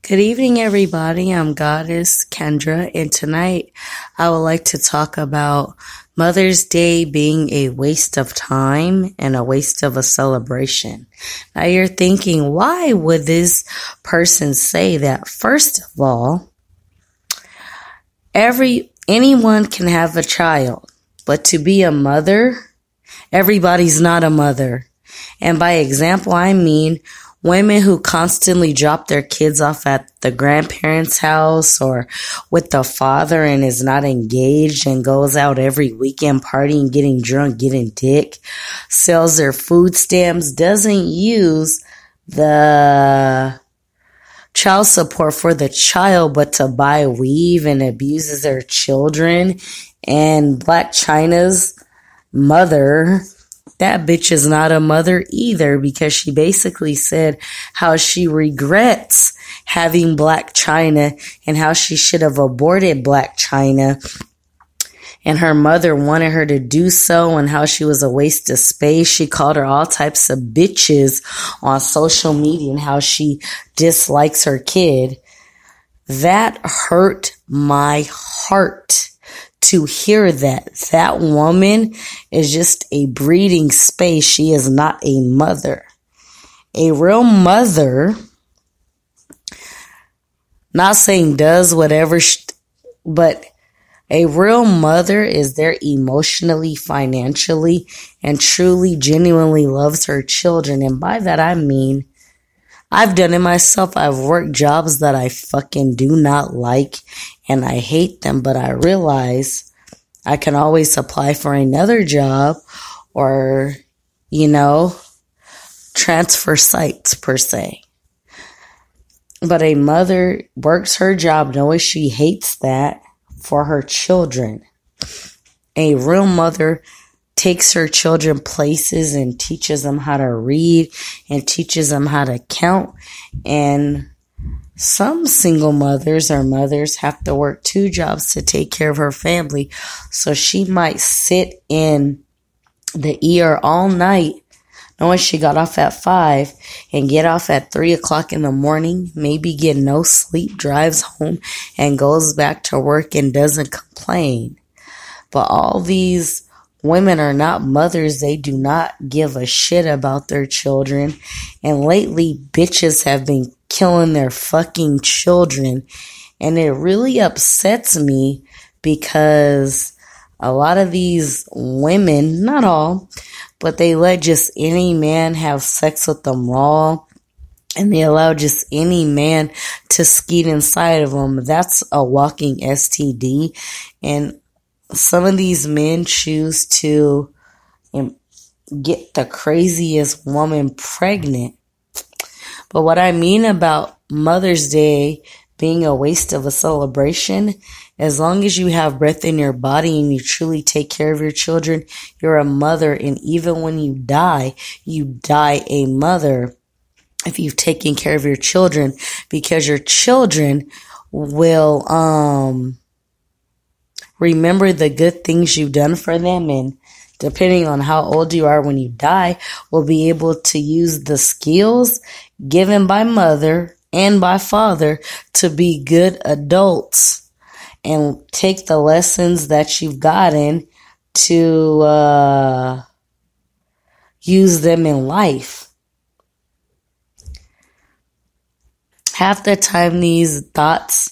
Good evening, everybody. I'm Goddess Kendra, and tonight I would like to talk about Mother's Day being a waste of time and a waste of a celebration. Now you're thinking, why would this person say that? First of all, anyone can have a child, but to be a mother, everybody's not a mother. And by example, I mean women who constantly drop their kids off at the grandparents' house or with the father and is not engaged and goes out every weekend partying, getting drunk, getting dick, sells their food stamps, doesn't use the child support for the child but to buy weave, and abuses their children. And Black China's mother, that bitch is not a mother either, because she basically said how she regrets having Black China and how she should have aborted Black China. And her mother wanted her to do so, and how she was a waste of space. She called her all types of bitches on social media and how she dislikes her kid. That hurt my heart to hear that woman is just a breeding space. She is not a mother. A real mother, not saying does whatever, but a real mother is there emotionally, financially, and truly, genuinely loves her children. And by that I mean, I've done it myself. I've worked jobs that I fucking do not like and I hate them, but I realize I can always apply for another job or, transfer sites per se. But a mother works her job knowing she hates that for her children. A real mother takes her children places and teaches them how to read and teaches them how to count. And some single mothers or mothers have to work 2 jobs to take care of her family. So she might sit in the ER all night knowing she got off at 5 and get off at 3 o'clock in the morning, maybe get no sleep, drives home and goes back to work and doesn't complain. But all these women are not mothers. They do not give a shit about their children. And lately, bitches have been killing their fucking children. And it really upsets me because a lot of these women, not all, but they let just any man have sex with them raw. And they allow just any man to skeet inside of them. That's a walking STD. And some of these men choose to get the craziest woman pregnant. But what I mean about Mother's Day being a waste of a celebration, as long as you have breath in your body and you truly take care of your children, you're a mother. And even when you die a mother if you've taken care of your children, because your children will remember the good things you've done for them, and depending on how old you are when you die, will be able to use the skills given by mother and by father to be good adults and take the lessons that you've gotten to use them in life. Half the time these thoughts,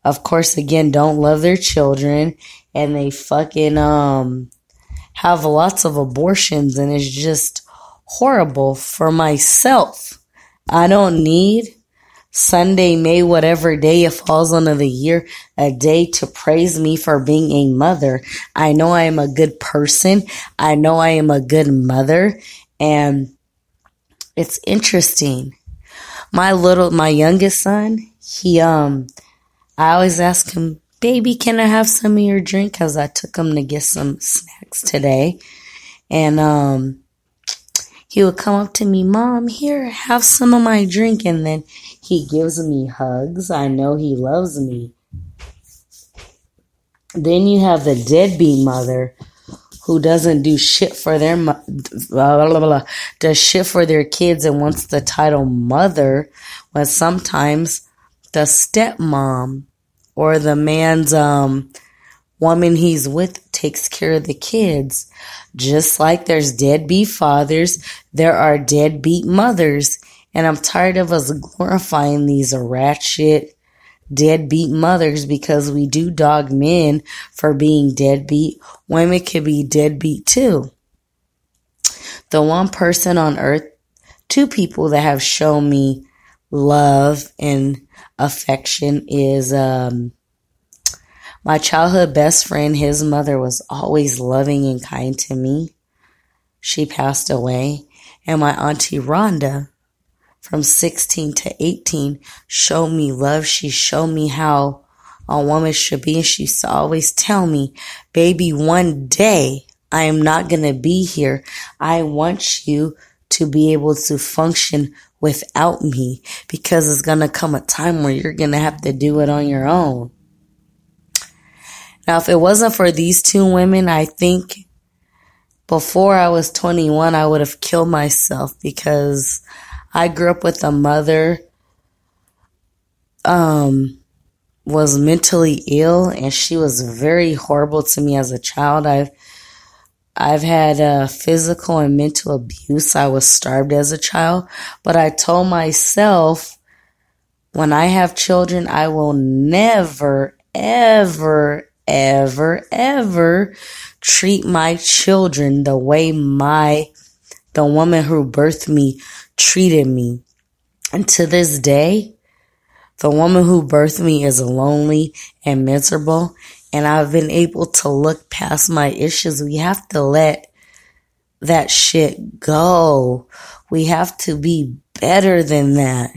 of course, again, don't love their children, and they fucking have lots of abortions, and it's just horrible. For myself, I don't need Sunday, May, whatever day it falls under the year, a day to praise me for being a mother. I know I am a good person. I know I am a good mother. And it's interesting. My youngest son, I always ask him, baby, can I have some of your drink? Because I took him to get some snacks today. And he would come up to me, Mom, here, have some of my drink. And then he gives me hugs. I know he loves me. Then you have the deadbeat mother who doesn't do shit for their does shit for their kids and wants the title mother, when sometimes the stepmom or the man's woman he's with takes care of the kids. Just like there's deadbeat fathers, there are deadbeat mothers. And I'm tired of us glorifying these ratchet, deadbeat mothers because we do dog men for being deadbeat. Women can be deadbeat too. The one person on earth, two people that have shown me love and affection is my childhood best friend. His mother was always loving and kind to me. She passed away. And my auntie Rhonda, from 16 to 18, showed me love. She showed me how a woman should be. And she used to always tell me, baby, one day I am not going to be here. I want you to be able to function without me because it's going to come a time where you're going to have to do it on your own. Now, if it wasn't for these two women, I think before I was 21, I would have killed myself because I grew up with a mother, was mentally ill, and she was very horrible to me as a child. I've had physical and mental abuse. I was starved as a child, but I told myself, when I have children, I will never, ever, ever, ever treat my children the way the woman who birthed me treated me. And to this day, the woman who birthed me is lonely and miserable, and I've been able to look past my issues. We have to let that shit go. We have to be better than that.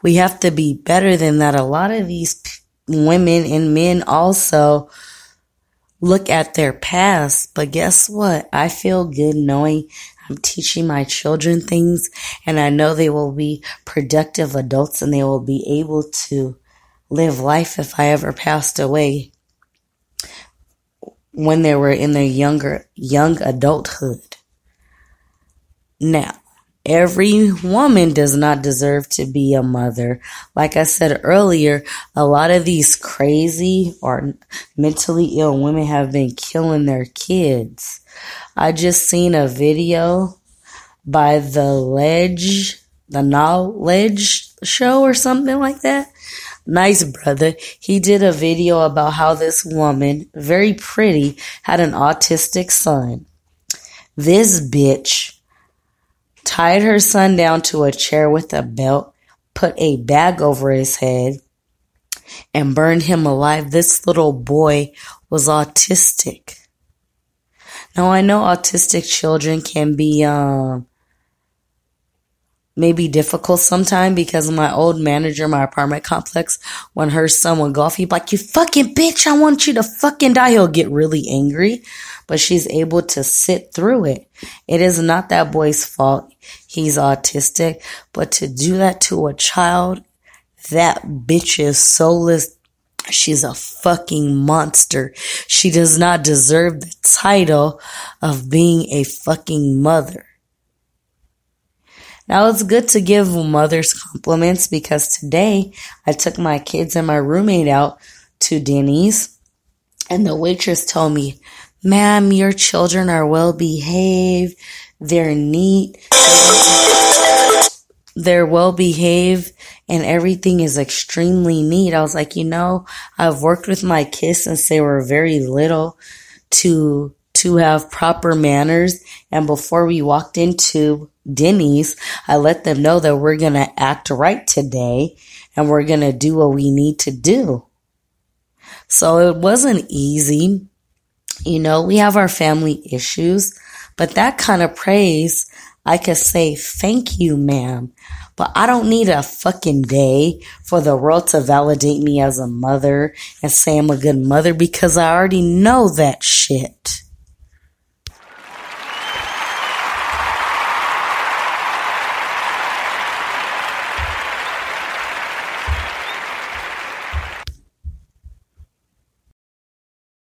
We have to be better than that. A lot of these women and men also look at their past, but guess what? I feel good knowing I'm teaching my children things, and I know they will be productive adults and they will be able to live life if I ever passed away when they were in their young adulthood. Now, every woman does not deserve to be a mother. Like I said earlier, a lot of these crazy or mentally ill women have been killing their kids. I just seen a video by the Knowledge Show or something like that. Nice brother. He did a video about how this woman, very pretty, had an autistic son. This bitch tied her son down to a chair with a belt, put a bag over his head, and burned him alive. This little boy was autistic. Now, I know autistic children can be maybe difficult sometimes because my old manager in my apartment complex, when her son would go off, he'd be like, you fucking bitch, I want you to fucking die. He'll get really angry, but she's able to sit through it. It is not that boy's fault. He's autistic, but to do that to a child, that bitch is soulless. She's a fucking monster. She does not deserve the title of being a fucking mother. Now, it's good to give mothers compliments because today I took my kids and my roommate out to Denny's, and the waitress told me, ma'am, your children are well behaved. They're neat. They're well behaved and everything is extremely neat. I was like, I've worked with my kids since they were very little to have proper manners. And before we walked into Denny's, I let them know that we're going to act right today and we're going to do what we need to do. So it wasn't easy. We have our family issues, but that kind of praise, I could say, thank you, ma'am. But I don't need a fucking day for the world to validate me as a mother and say I'm a good mother because I already know that shit.